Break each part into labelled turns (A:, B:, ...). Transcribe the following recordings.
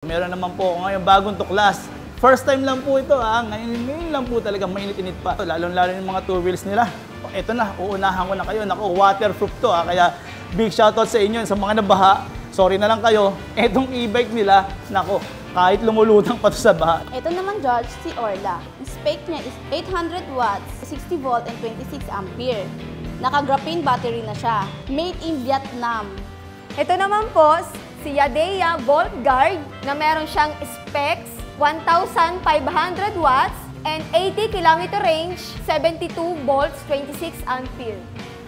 A: Meron naman po ako ngayon bagong tuklas. First time lang po ito ha. Ngayon lang po talaga mainit-init pa. Lalo-lalo yung mga two wheels nila. Ito na, uunahan ko na kayo. Naku, waterproof to ha. Kaya big shoutout sa inyo sa mga nabaha. Sorry na lang kayo. Itong e-bike nila, naku, kahit lumulutang pa to sa baha.
B: Ito naman, George, si Orla. Ang spec niya is 800 watts, 60 volt, and 26 ampere. Naka-graphene battery na siya. Made in Vietnam.
C: Ito naman po, si Yadea Volt Guard na meron siyang specs 1,500 watts and 80 km range, 72 volts, 26 ampere.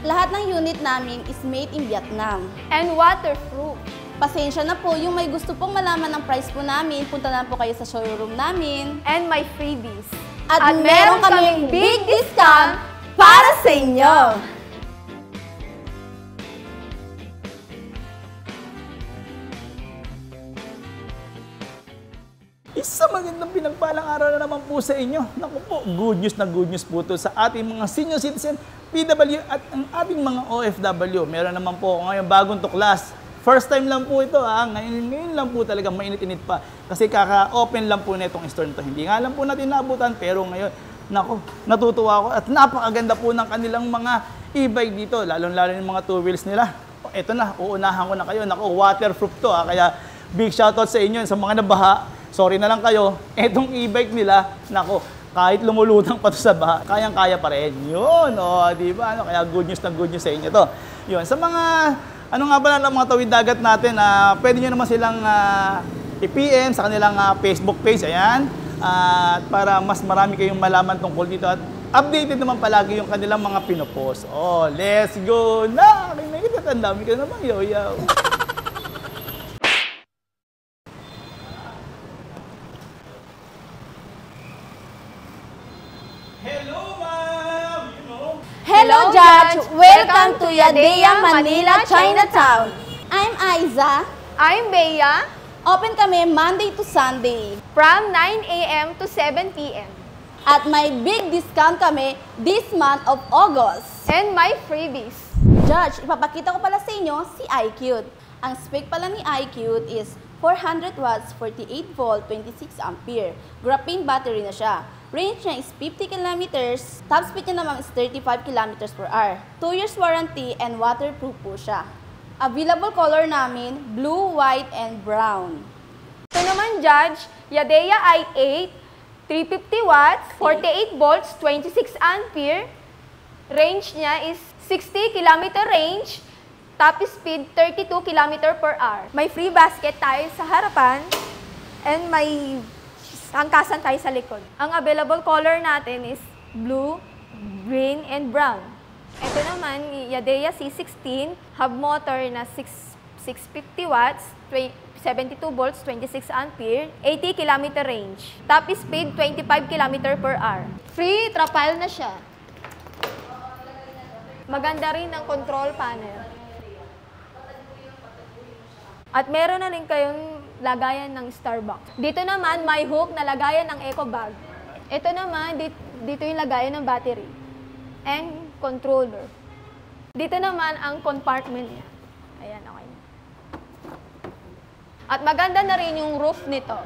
B: Lahat ng unit namin is made in Vietnam.
C: And waterproof.
B: Pasensya na po, yung may gusto pong malaman ng price po namin, punta na po kayo sa showroom namin.
C: And my freebies.
B: At meron kaming big discount para sa inyo!
A: Isang magandang pinagpalang araw na naman po sa inyo. Naku po, good news po to sa ating mga senior citizen, PW at ang ating mga OFW. Meron naman po ako ngayon bagong tuklas. First time lang po ito ha. Ngayon lang po talaga mainit-init pa. Kasi kaka-open lang po na itong store nito. Hindi nga lang po natin naabutan pero ngayon, naku, natutuwa ako at napakaganda po ng kanilang mga e-bike dito. Lalo-lalo yung mga two wheels nila. Ito na, uunahan ko na kayo. Naku, waterproof to ha. Kaya big shoutout sa inyo sa mga nabaha. Sorry na lang kayo, etong e-bike nila, nako, kahit lumulutang pa to sa baha, kayang-kaya pa rin. Yun, di ba? Kaya good news na good news sa inyo to. Yun, sa mga, ano nga ba na mga tawid dagat natin, pwede nyo naman silang i-PM sa kanilang Facebook page, ayan. Para mas marami kayong malaman tungkol dito at updated naman palagi yung kanilang mga pinopost. Oh, let's go na! May kitatandami ka naman, yo-yo.
B: Hello, Judge! Welcome to Yadea, Manila, Chinatown. I'm Aiza.
C: I'm Bea.
B: Open kami Monday to Sunday.
C: From 9 a.m. to 7 p.m.
B: At may big discount kami this month of August.
C: And my freebies.
B: Judge, ipapakita ko pala sa inyo si iQute. Ang spec pala ni iQute is 400 watts, 48 volt, 26 ampere. Graphene battery na siya. Range niya is 50 kilometers. Top speed niya naman is 35 kilometers per hour. 2 years warranty and waterproof po siya. Available color namin, blue, white, and brown.
C: Ito naman, Judge, Yadea i8, 350 watts, 48 volts, 26 ampere. Range niya is 60 km range. Top speed, 32 km per hour. May free basket tayo sa harapan and may hangkasan tayo sa likod. Ang available color natin is blue, green, and brown. Ito naman, Yadea C16, hub motor na 650 watts, 72 volts, 26 ampere, 80 km range. Top speed, 25 km per hour. Free trapal na siya. Maganda rin ang control panel. At meron na rin kayong lagayan ng Starbucks. Dito naman, may hook na lagayan ng eco bag. Ito naman, dito yung lagayan ng battery and controller. Dito naman ang compartment niya. Ayan, okay. At maganda na rin yung roof nito.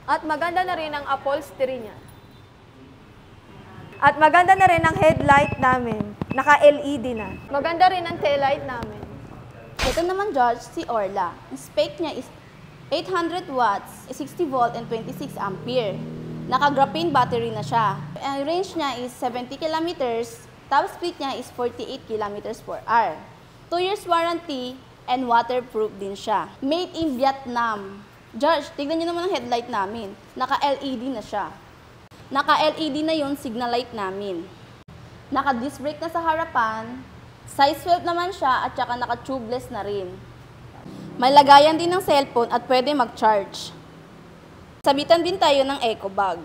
C: At maganda na rin ang upholstery niya. At maganda na rin ang headlight namin. Naka-LED na. Maganda rin ang taillight namin.
B: Ito naman, George, si Orla. Ang spec niya is 800 watts, 60 volt, and 26 ampere. Naka-graphene battery na siya. Ang range niya is 70 kilometers. Top speed niya is 48 kilometers per hour. 2 years warranty and waterproof din siya. Made in Vietnam. George, tignan niyo naman ang headlight namin. Naka-LED na siya. Naka-LED na yung signal light namin. Naka-disc brake na sa harapan. Size 12 naman siya at saka naka-tubeless na rin. May lagayan din ng cellphone at pwede mag-charge. Sabitan din tayo ng eco bag.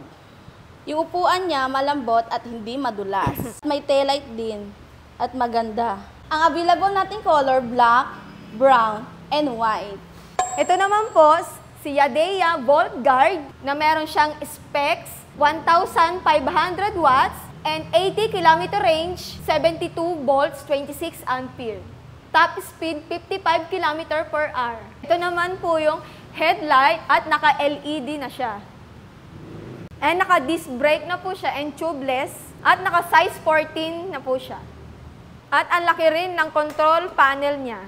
B: Yung upuan niya malambot at hindi madulas. May taillight din at maganda. Ang available nating color, black, brown, and white.
C: Ito naman po, si Yadea Volt Guard na meron siyang specs 1,500 watts and 80 km range, 72 volts, 26 ampere. Top speed, 55 km per hour. Ito naman po yung headlight, at naka-LED na siya. And naka-disc brake na po siya and tubeless, at naka-size 14 na po siya. At ang laki rin ng control panel niya.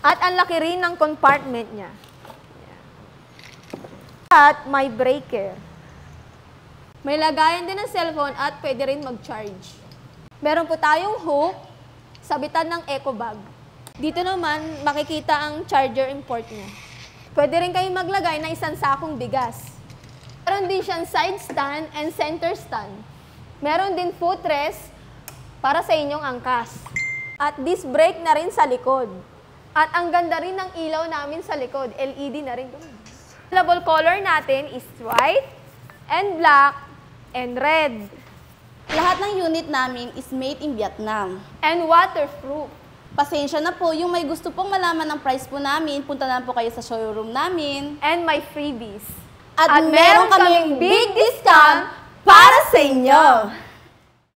C: At ang laki rin ng compartment niya. At may breaker. May lagayan din ng cellphone at pwede rin mag-charge. Meron po tayong hook, sabitan ng eco bag. Dito naman, makikita ang charger import niya. Pwede rin kayong maglagay ng isang sakong bigas. Meron din siyang side stand and center stand. Meron din footrest para sa inyong angkas. At disc brake na rin sa likod. At ang ganda rin ng ilaw namin sa likod, LED na rin. Available color natin is white, and black, and red.
B: Lahat ng unit namin is made in Vietnam.
C: And waterproof.
B: Pasensya na po, yung may gusto pong malaman ng price po namin, punta na po kayo sa showroom namin.
C: And my freebies.
B: At meron kaming big discount para sa inyo!